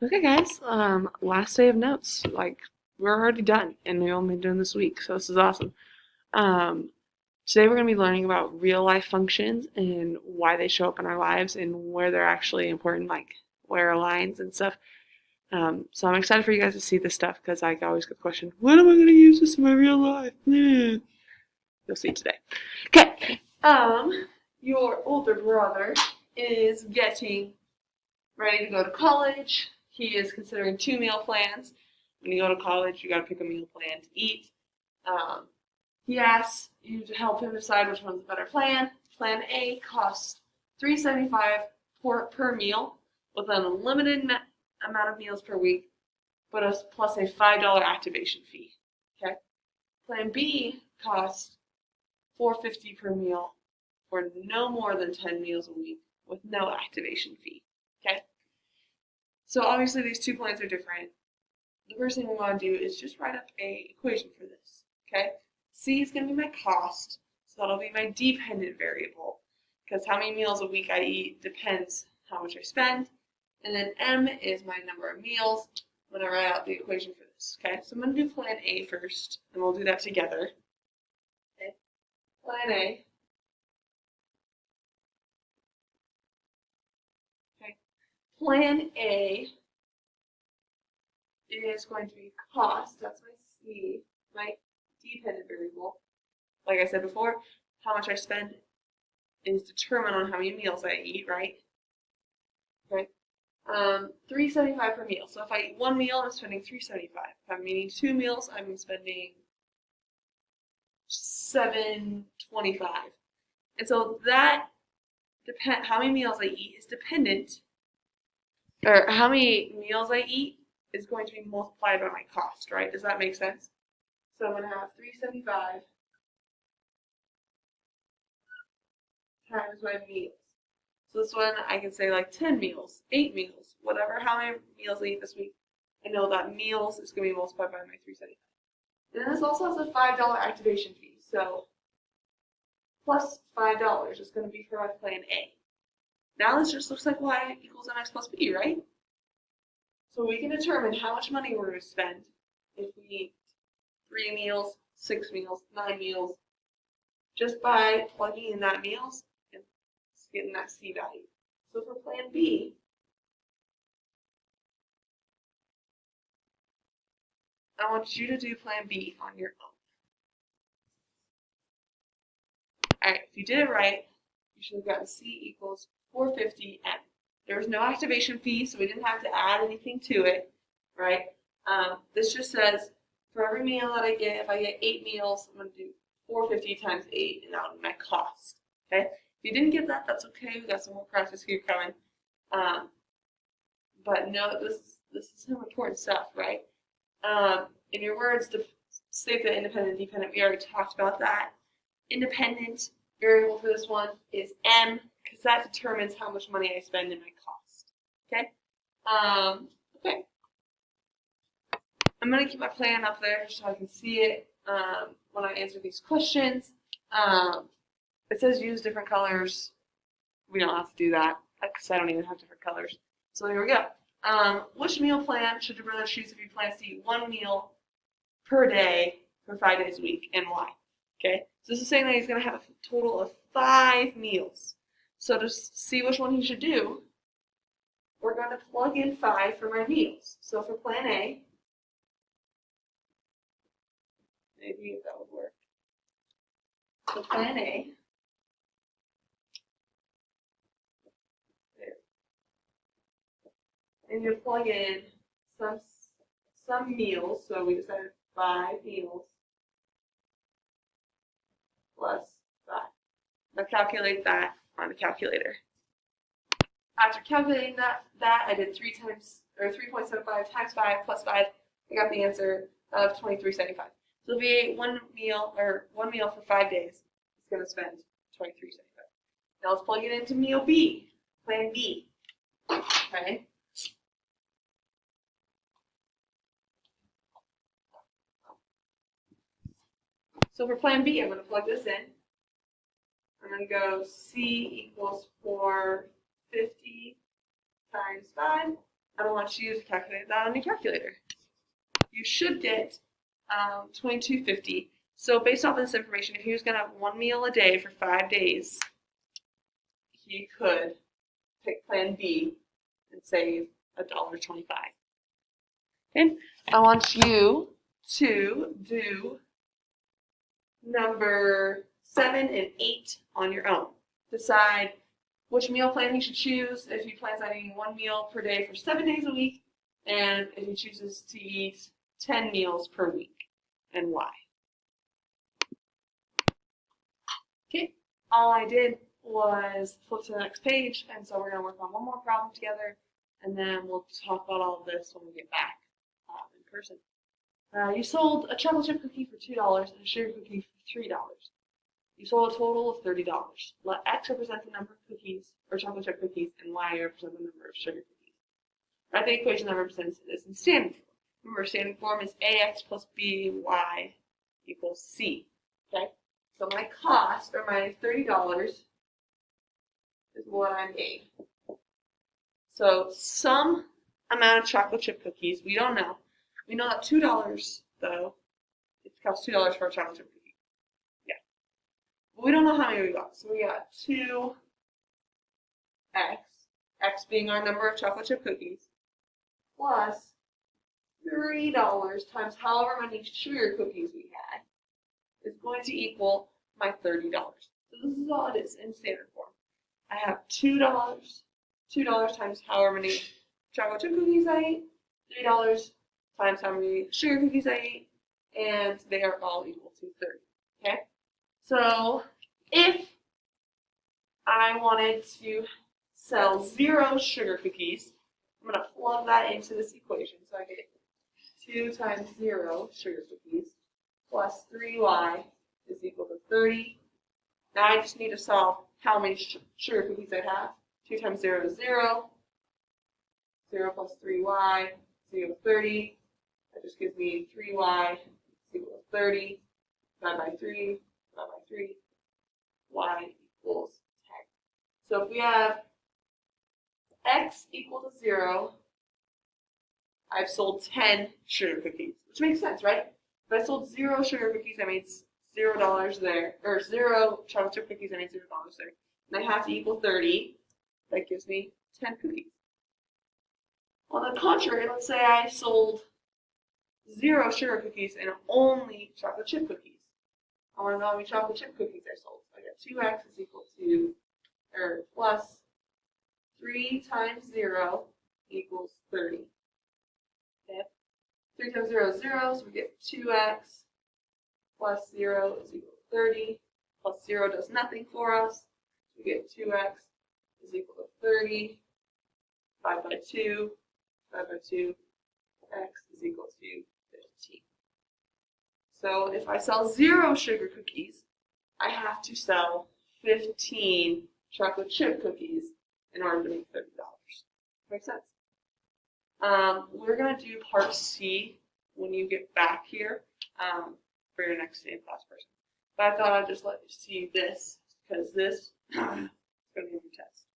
Okay, guys. Last day of notes. Like we're already done, and we've only been doing this week, so this is awesome. Um, Today we're going to be learning about real life functions and why they show up in our lives and where they're actually important, like where are lines and stuff. So I'm excited for you guys to see this stuff because I always get the question, when am I going to use this in my real life? You'll see today. Okay. Your older brother is getting ready to go to college. He is considering 2 meal plans. When you go to college, you got to pick a meal plan to eat. Um, he asks you to help him decide which one's a better plan. Plan A costs $3.75 per meal with an unlimited amount of meals per week, but plus a $5 activation fee. Okay. Plan B costs $4.50 per meal for no more than 10 meals a week with no activation fee. Okay. So obviously these two plans are different. The first thing we want to do is just write up a equation for this. Okay. C is going to be my cost, so that'll be my dependent variable, because how many meals a week I eat depends how much I spend. And then M is my number of meals when I write out the equation for this. Okay, so I'm going to do plan A first, and we'll do that together. Okay, plan A. Okay, plan A is going to be cost. That's my C, my dependent variable. Like I said before, how much I spend is determined on how many meals I eat, right? Okay. $3.75 per meal. So if I eat one meal, I'm spending $3.75. If I'm eating 2 meals, I'm spending $7.25. And so that how many meals I eat is dependent, or how many meals I eat is going to be multiplied by my cost, right? Does that make sense? So I'm going to have $3.75 times my meals. So this one I can say like 10 meals, 8 meals, whatever, how many meals I eat this week. I know that meals is going to be multiplied by my 375. And then this also has a $5 activation fee. So plus $5 is going to be for my plan A. Now this just looks like y equals mx plus b, right? So we can determine how much money we're going to spend if we eat 3 meals, 6 meals, 9 meals, just by plugging in that meals and getting that C value. So for plan B, I want you to do plan B on your own. Alright, if you did it right, you should have gotten C equals 450 M. There was no activation fee, so we didn't have to add anything to it, right? This just says for every meal that I get, if I get 8 meals, I'm going to do 450 times 8, and that would be my cost. Okay? If you didn't get that, that's okay. We got some more practice here coming. But no, this is some important stuff, right? In your words, to state the independent, dependent, we already talked about that. Independent variable for this one is M, because that determines how much money I spend in my cost. Okay? Okay. I'm going to keep my plan up there so I can see it when I answer these questions. It says use different colors. We don't have to do that because I don't even have different colors. So here we go. Which meal plan should your brother choose if he plans to eat 1 meal per day for 5 days a week, and why? Okay, so this is saying that he's going to have a total of 5 meals. So to see which one he should do, we're going to plug in 5 for my meals. So for plan A, maybe if that would work. So plan A, there. And you plug in some meals. So we decided 5 meals plus 5. Now calculate that on the calculator. After calculating that I did 3.75 times 5 plus 5. I got the answer of $23.75. So if you ate one meal for 5 days, it's going to spend $23.75. Now let's plug it into meal B, plan B. Okay. So for plan B, I'm going to plug this in. I'm going to go C equals 450 times 5. I don't want you to calculate that on your calculator. You should get 2250. So based off of this information, if he was going to have one meal a day for 5 days, he could pick plan B and save $1.25. Okay, I want you to do number 7 and 8 on your own. Decide which meal plan he should choose, if he plans on eating 1 meal per day for 7 days a week, and if he chooses to eat 10 meals per week, and why. Okay, all I did was flip to the next page, and so we're going to work on one more problem together, and then we'll talk about all of this when we get back in person. You sold a chocolate chip cookie for $2 and a sugar cookie for $3. You sold a total of $30. Let X represent the number of cookies, or chocolate chip cookies, and Y represent the number of sugar cookies. Write the equation that represents this in standard form. Remember, standard form is AX plus BY equals C. Okay? So my cost, or my $30, is what I made. So some amount of chocolate chip cookies, we don't know. We know that $2, though, it costs $2 for a chocolate chip cookie. Yeah. But we don't know how many we got. So we got 2x, x being our number of chocolate chip cookies, plus $3 times however many sugar cookies we had is going to equal my $30. So this is all it is in standard form. I have $2 times however many chocolate chip cookies I ate, $3 times how many sugar cookies I ate, and they are all equal to 30. Okay? So if I wanted to sell 0 sugar cookies, I'm going to plug that into this equation. So I get 2 times 0 sugar cookies plus 3y is equal to 30. Now I just need to solve how many sugar cookies I have. 2 times 0 is 0. 0 plus 3y is equal to 30. That just gives me 3y is equal to 30. Divided by 3, divided by 3. Y equals 10. So if we have x equal to 0, I've sold 10 sugar cookies, which makes sense, right? If I sold 0 sugar cookies, I made $0 there, or 0 chocolate chip cookies, I made $0 there. And I have to equal 30. That gives me 10 cookies. On the contrary, let's say I sold 0 sugar cookies and only chocolate chip cookies. I want to know how many chocolate chip cookies I sold. So I got 2x is equal to, or plus 3 times 0 equals 30. Okay? 3 times 0 is 0, so we get 2x plus 0 is equal to 30. Plus 0 does nothing for us. We get 2x is equal to 30. 5 by 2. 5 by 2. X is equal to 15. So if I sell 0 sugar cookies, I have to sell 15 chocolate chip cookies in order to make $30. Makes sense? We're going to do part C when you get back here for your next day in class person. But I thought I'd just let you see this because this is going to be your test.